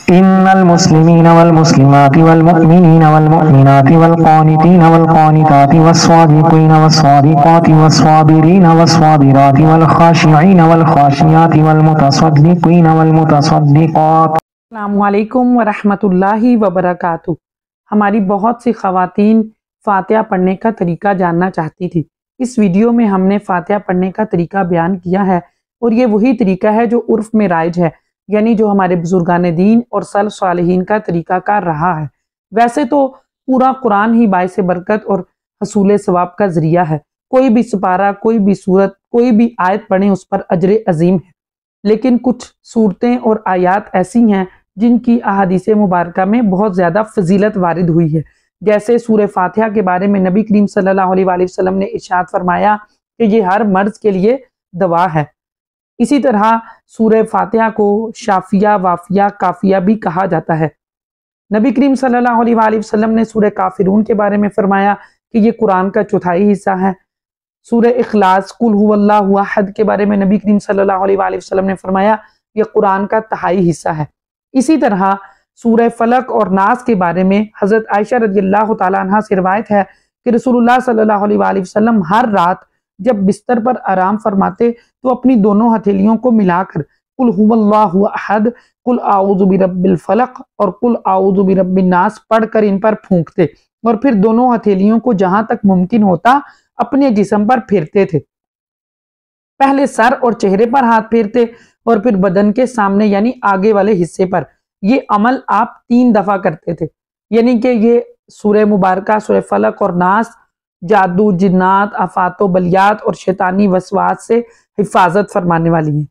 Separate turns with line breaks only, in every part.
إن المسلمين والمسلمات والمؤمنين والمؤمنات والقانتين والقانتات والصادقين والصادقات والصابرين والصابرات والخاشعين والخاشعات والمتصدقين والمتصدقات.
السلام علیکم ورحمۃ اللہ وبرکاتہ۔ ہماری بہت سی خواتین فاتحہ پڑھنے کا طریقہ جاننا چاہتی تھی۔ اس ویڈیو میں ہم نے فاتحہ پڑھنے کا طریقہ بیان کیا ہے، اور یہ وہی طریقہ ہے جو عرف میں رائج ہے، یعنی جو ہمارے بزرگان دین اور سلف صالحین کا طریقہ کار رہا ہے۔ ویسے تو پورا قرآن ہی باعث برکت اور حصول ثواب کا ذریعہ ہے۔ کوئی بھی سپارہ، کوئی بھی سورت، کوئی بھی آیت پڑھیں، اس پر اجر عظیم ہے۔ لیکن کچھ صورتیں اور آیات ایسی ہیں جن کی احادیث مبارکہ میں بہت زیادہ فضیلت وارد ہوئی ہے۔ جیسے سورہ فاتحہ کے بارے میں نبی کریم صلی اللہ علیہ وآلہ وسلم نے ارشاد فرمایا کہ یہ ہر مرض کے لیے دوا ہے۔ اسی طرح سورہ فاتحہ کو شافیہ، وافیہ، کافیہ بھی کہا جاتا ہے۔ نبی کریم صلی اللہ علیہ وآلہ وسلم نے سورہ کافرون کے بارے میں فرمایا کہ یہ قرآن کا چوتھائی حصہ ہے۔ سورہ اخلاص، قل هو اللہ احد کے بارے میں نبی کریم صلی اللہ علیہ وآلہ وسلم نے فرمایا یہ قرآن کا تہائی حصہ ہے۔ اسی طرح سورہ فلق اور ناس کے بارے میں حضرت عائشہ رضی اللہ تعالیٰ عنہ سے روایت ہے کہ رسول اللہ صلی اللہ علیہ وآلہ وسلم ہر رات جب بستر پر آرام فرماتے تو اپنی دونوں ہتھیلیوں کو ملا کر قل هو اللہ احد، قل اعوذ برب الفلق اور قل اعوذ برب الناس پڑھ کر ان پر پھونکتے، اور پھر دونوں ہتھیلیوں کو جہاں تک ممکن ہوتا اپنے جسم پر پھیرتے تھے۔ پہلے سر اور چہرے پر ہاتھ پھیرتے اور پھر بدن کے سامنے یعنی آگے والے حصے پر۔ یہ عمل آپ 3 دفعہ کرتے تھے، یعنی کہ یہ سورہ مبارکہ، سورہ فلق اور ناس جادو، جنات، آفات و بلیات اور شیطانی وسواس سے حفاظت فرمانے والی ہیں۔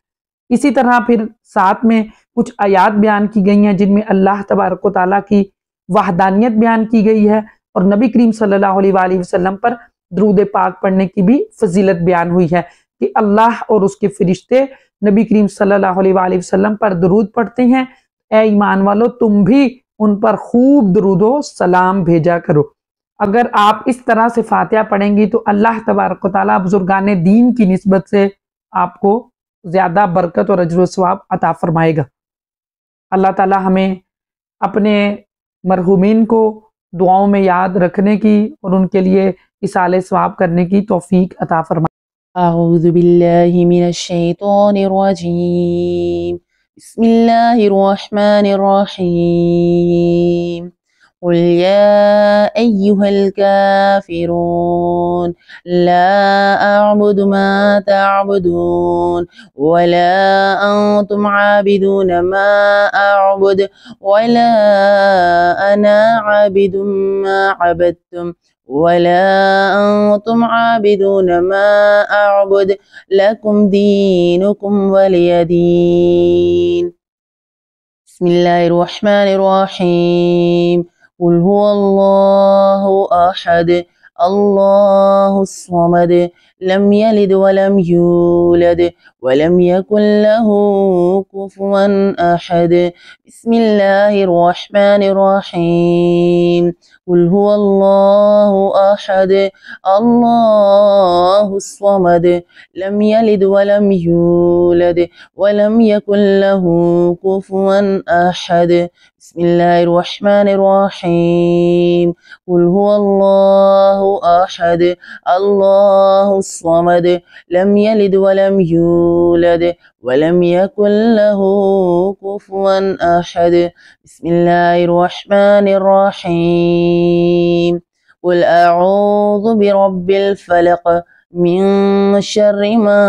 اسی طرح پھر ساتھ میں کچھ آیات بیان کی گئی ہیں جن میں اللہ تبارک و تعالیٰ کی وحدانیت بیان کی گئی ہے، اور نبی کریم صلی اللہ علیہ وآلہ وسلم پر درود پاک پڑھنے کی بھی فضیلت بیان ہوئی ہے کہ اللہ اور اس کے فرشتے نبی کریم صلی اللہ علیہ وآلہ وسلم پر درود پڑھتے ہیں۔ اے ایمان والو، تم بھی ان پر خوب درود و سلام بھیجا کرو۔ اگر آپ اس طرح سے فاتحہ پڑھیں گی تو اللہ تبارک و تعالیٰ بزرگان دین کی نسبت سے آپ کو زیادہ برکت اور اجر و ثواب عطا فرمائے گا۔ اللہ تعالیٰ ہمیں اپنے مرحومین کو دعاؤں میں یاد رکھنے کی اور ان کے لیے اصالِ ثواب کرنے کی توفیق عطا فرمائے۔
اعوذ باللہ من الشیطان الرجیم، بسم اللہ الرحمن الرحیم۔ قل یا ایہا الکافرون لا اعبد ما تعبدون ولا انتم عابدون ما اعبد ولا انا عابد ما عبدتم ولا انتم عابدون ما اعبد لکم دینکم ولی دین۔ بسم اللہ الرحمن الرحیم۔ قل هو اللہ احد اللہ الصمد لم یلد ولم یولد ولم یکن له کفوا احد۔ بسم اللہ الرحمن الرحیم۔ قل هو اللہ احد اللہ الصمد لم یلد ولم یولد ولم یکن له کفوا احد۔ بسم اللہ الرحمن الرحیم۔ قل هو اللہ احد اللہ الصمد لم یلد ولم یولد ولم یکن له کفوا احد۔ بسم اللہ الرحمن الرحیم۔ قل اعوذ برب الفلق من شر ما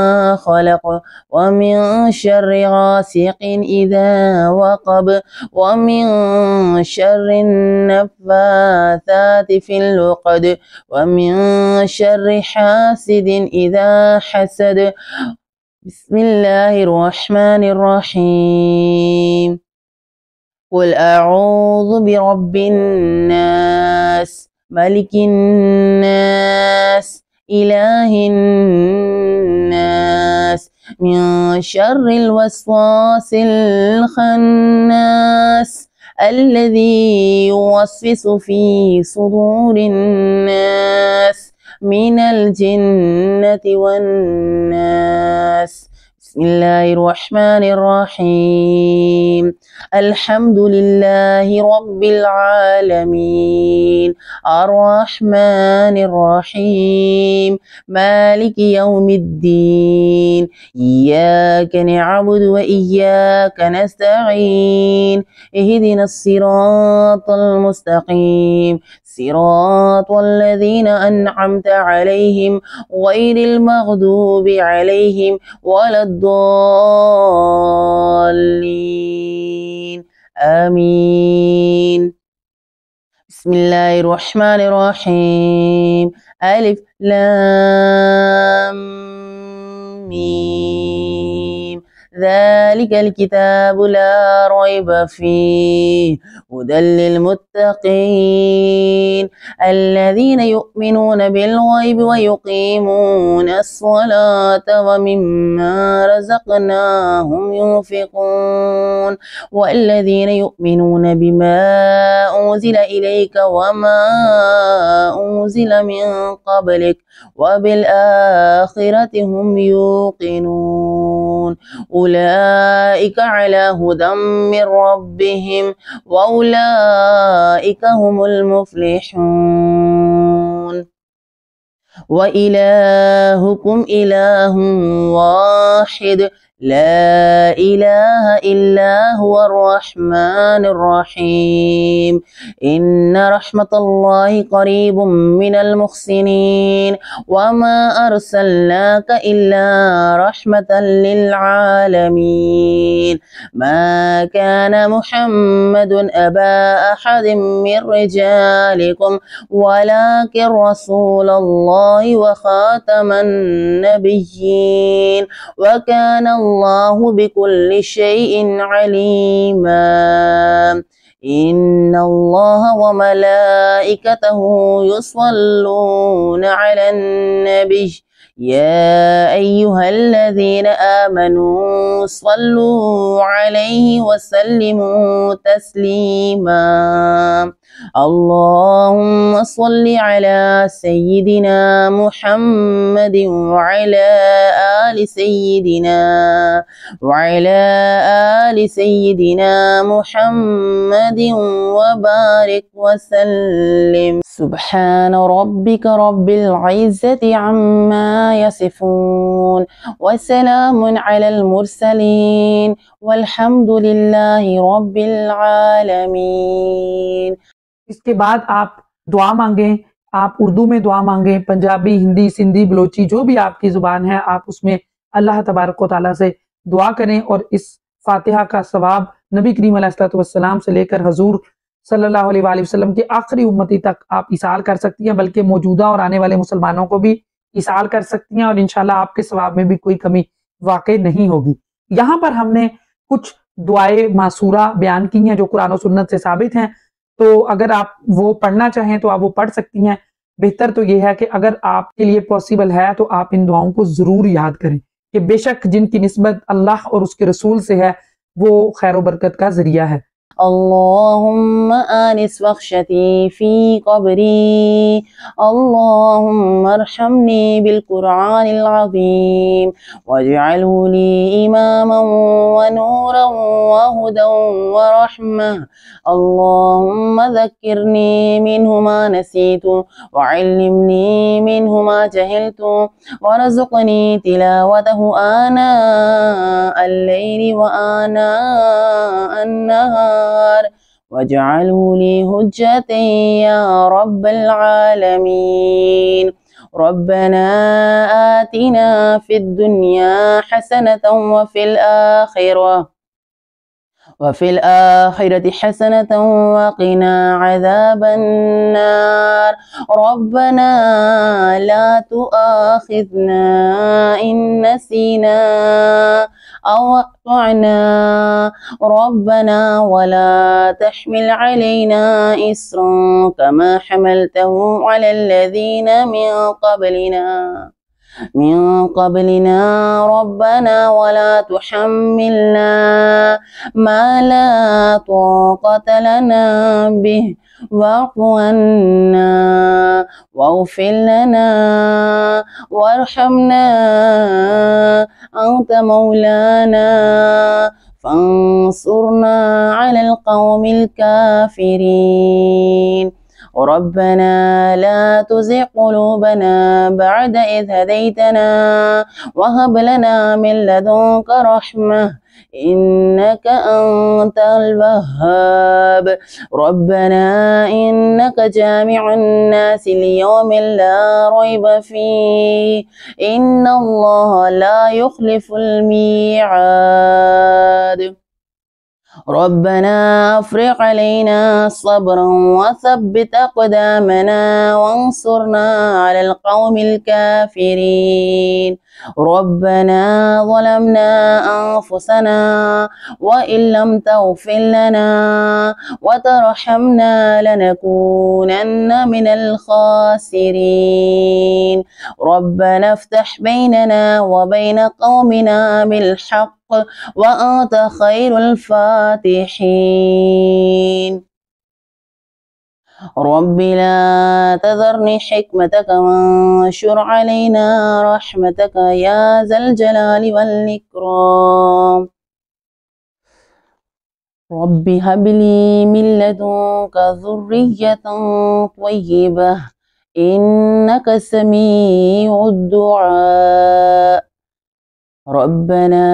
خلق ومن شر غاسق اذا وقب ومن شر النفاثات في العقد ومن شر حاسد اذا حسد۔ بسم اللہ الرحمن الرحیم۔ قل اعوذ برب الناس ملک الناس الہ الناس من شر الوسواس الخناس الذي يوسوس في صدور الناس من الجنة والناس۔ بسم الله الرحمن الرحيم الحمد لله رب العالمين الرحمن الرحيم مالك يوم الدين إياك نعبد وإياك نستعين اهدنا الصراط المستقيم صراط الذين أنعمت عليهم غير المغضوب عليهم ولا الضالين آمين. بسم الله الرحمن الرحيم ألف لام ميم ذلك الكتاب لا ريب فيه هدى للمتقين الذين يؤمنون بالغيب ويقيمون الصلاة ومما رزقناهم ينفقون والذين يؤمنون بما أنزل إليك وما أنزل من قبلك وبالآخرة هم يوقنون أولئك على هدى من ربهم وأولئك هم المفلحون وإلهكم إله واحد لا إله إلا هو الرحمن الرحيم إن رحمة الله قريب من المحسنين وما أرسلناك إلا رحمة للعالمين ما كان محمد أبا أحد من رجالكم ولكن رسول الله وخاتم النبيين وكان الله بكل شيء عليما إن الله وملائكته يصلون على النبي يا أيها الذين آمنوا صلوا عليه وسلموا تسليما اللهم صل على سيدنا محمد وعلى آل سيدنا محمد وبارك وسلم سبحان ربك رب العزة عما يصفون وسلام على المرسلين والحمद लिल्लाहि रब्बिल आलमीन।
इसके बाद आप दुआ मांगें, आप उर्दू में दुआ मांगें, पंजाबी, हिंदी, सिंधी, बलोची, जो भी आपकी जुबान है आप उसमें अल्लाह तबारक व तआला से दुआ करें और इस फातिहा का सवाब नबी करीम अलैहिस्सलाम से लेकर हजूर सल्लल्लाहु अलैहि वसल्लम के आखिरी उम्मती तक आप इसाल कर सकती हैं, बल्कि मौजूदा और आने वाले मुसलमानों को भी इसाल कर सकती हैं और इंशाल्लाह आपके सवाब में भी कोई कमी वाकई नहीं होगी। यहाँ पर हमने कुछ दुआए मासूरा बयान की हैं जो कुरान और सुन्नत से साबित हैं, तो अगर आप वो पढ़ना चाहें तो आप वो पढ़ सकती हैं। बेहतर तो ये है कि अगर आपके लिए पॉसिबल है तो आप इन दुआओं को जरूर याद करें कि बेशक जिनकी निस्बत अल्लाह और उसके रसूल से है वो खैर व बरकत का जरिया है।
اللهم آنس وخشتي في قبري اللهم ارحمني بالقرآن العظيم واجعله لي إماما ونورا وهدى ورحمة اللهم ذكرني منه ما نسيت وعلمني منه ما جهلت وارزقني تلاوته آناء الليل وآناء النهار واجعله لي حجة يا رب العالمين ربنا آتنا في الدنيا حسنة وفي الآخرة حسنة وقنا عذاب النار ربنا لا تؤاخذنا إن نسينا أو أخطأنا ربنا ولا تحمل علينا إصرا كما حملته على الذين من قبلنا ربنا ولا تحملنا ما لا طاقة لنا به واعف عنا واغفر لنا وارحمنا أنت مولانا فانصرنا على القوم الكافرين ربنا لا تزغ قلوبنا بعد إذ هديتنا وهب لنا من لدنك رحمة إنك أنت الوهاب ربنا إنك جامع الناس ليوم لا ريب فيه إن الله لا يخلف الميعاد ربنا أفرغ علينا صبرا وثبت أقدامنا وانصرنا على القوم الكافرين ربنا ظلمنا أنفسنا وإن لم تغفر لنا وترحمنا لنكونن من الخاسرين ربنا افتح بيننا وبين قومنا بالحق وأنت خير الفاتحين رب لا تذرني حكمتك وانشر علينا رحمتك يا ذا الجلال والإكرام رب هب لي من لدنك ذرية طيبة إنك سميع الدعاء ربنا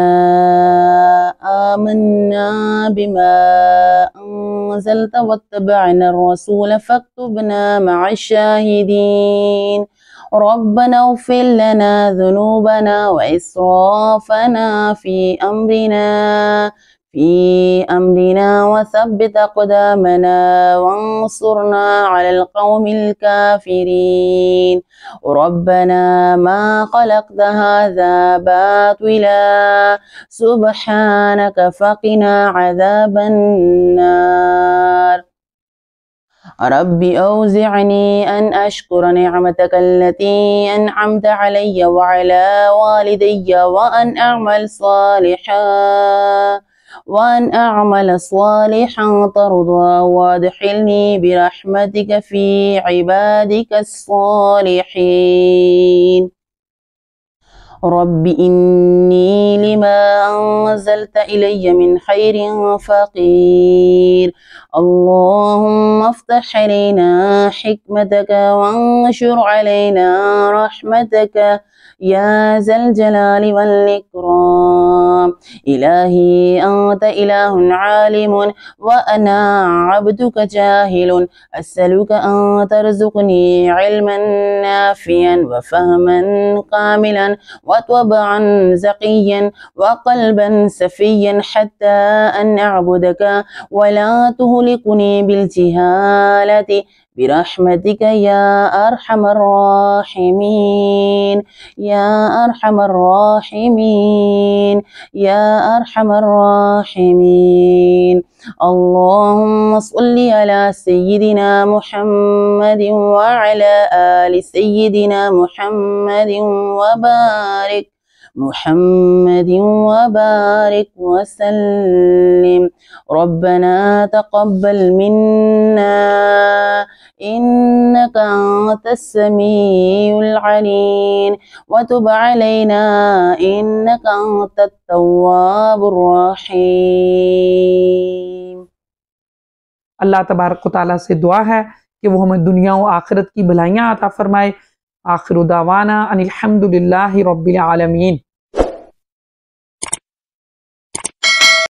آمنا بما أنزلت واتبعنا الرسول فاكتبنا مع الشاهدين ربنا اغفر لنا ذنوبنا وإسرافنا في أمرنا وثبت أقدامنا وانصرنا على القوم الكافرين ربنا ما خلقت هذا باطلا سبحانك فقنا عذاب النار رب أوزعني أن أشكر نعمتك التي أنعمت علي وعلى والدي وأن أعمل صالحا ترضى وادخلني برحمتك في عبادك الصالحين رب إني لما أنزلت إلي من خير فقير اللهم افتح علينا حكمتك وانشر علينا رحمتك يا ذا الجلال والإكرام إلهي أنت إله عالم وأنا عبدك جاهل أسألك أن ترزقني علما نافعا وفهما كاملا وطبعا زكيا وقلبا سفيا حتى أن أعبدك ولا تهلكني بالجهالة برحمتك يا أرحم الراحمين يا أرحم الراحمين يا أرحم الراحمين اللهم صل على سيدنا محمد وعلى آل سيدنا محمد وبارك وسلم ربنا تقبل منا إنك أنت السميع العليم وتب علينا إنك أنت التواب الرحيم
अल्लाह तबारक व तआला से दुआ है कि वो हमें दुनिया और आखिरत की भलाइयाँ अता फरमाए। आखिर दावाना अनिल हम्दुलिल्लाहि रब्बिल आलमीन।